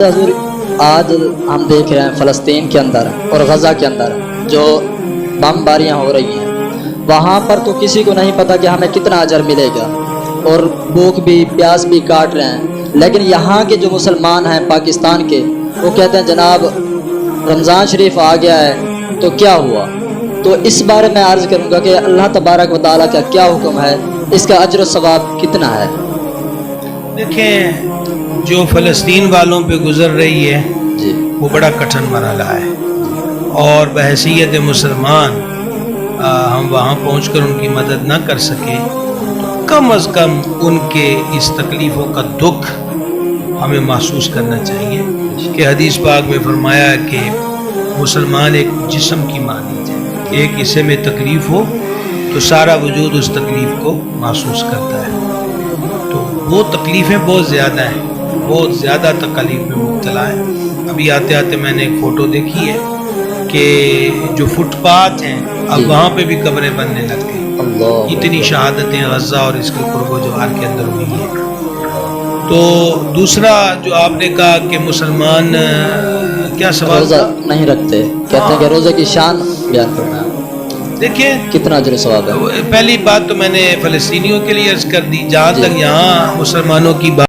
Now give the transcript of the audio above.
حضور آج ہم دیکھ رہے ہیں فلسطین کے اندر اور غزہ کے اندر جو بم باریاں ہو رہی ہیں، وہاں پر تو کسی کو نہیں پتہ کہ ہمیں کتنا اجر ملے گا، اور بھوک بھی پیاس بھی کاٹ رہے ہیں، لیکن یہاں کے جو مسلمان ہیں پاکستان کے، وہ کہتے ہیں جناب رمضان شریف آ گیا ہے تو کیا ہوا؟ تو اس بارے میں عرض کروں گا کہ اللہ تبارک و تعالیٰ کا کیا حکم ہے، اس کا اجر و ثواب کتنا ہے؟ دیکھیں، جو فلسطین والوں پہ گزر رہی ہے جی وہ بڑا کٹھن مرحلہ ہے، اور بحیثیت مسلمان ہم وہاں پہنچ کر ان کی مدد نہ کر سکے تو کم از کم ان کے اس تکلیفوں کا دکھ ہمیں محسوس کرنا چاہیے کہ حدیث پاک میں فرمایا کہ مسلمان ایک جسم کی مانند ہے، ایک حصے میں تکلیف ہو تو سارا وجود اس تکلیف کو محسوس کرتا ہے۔ تو وہ تکلیفیں بہت زیادہ ہیں، بہت زیادہ تکلیف میں مبتلا ہے۔ ابھی آتے آتے میں نے ایک فوٹو دیکھی ہے کہ جو فٹ پاتھ ہیں اب وہاں پہ بھی قبریں بننے لگ گئی، اللہ اتنی شہادتیں غزہ اور اس کے قرب و جوار کے اندر ہوئی ہیں۔ تو دوسرا جو آپ نے کہا کہ مسلمان کیا سوال روزہ نہیں رکھتے، کہتے ہیں کہ روزے کی شان بیان کرنا ہے، دیکھیں کتنا اجر و ثواب ہے؟ پہلی بات تو میں نے فلسطینیوں کے لیے عرض کر دی، جہاں تک یہاں مسلمانوں کی بات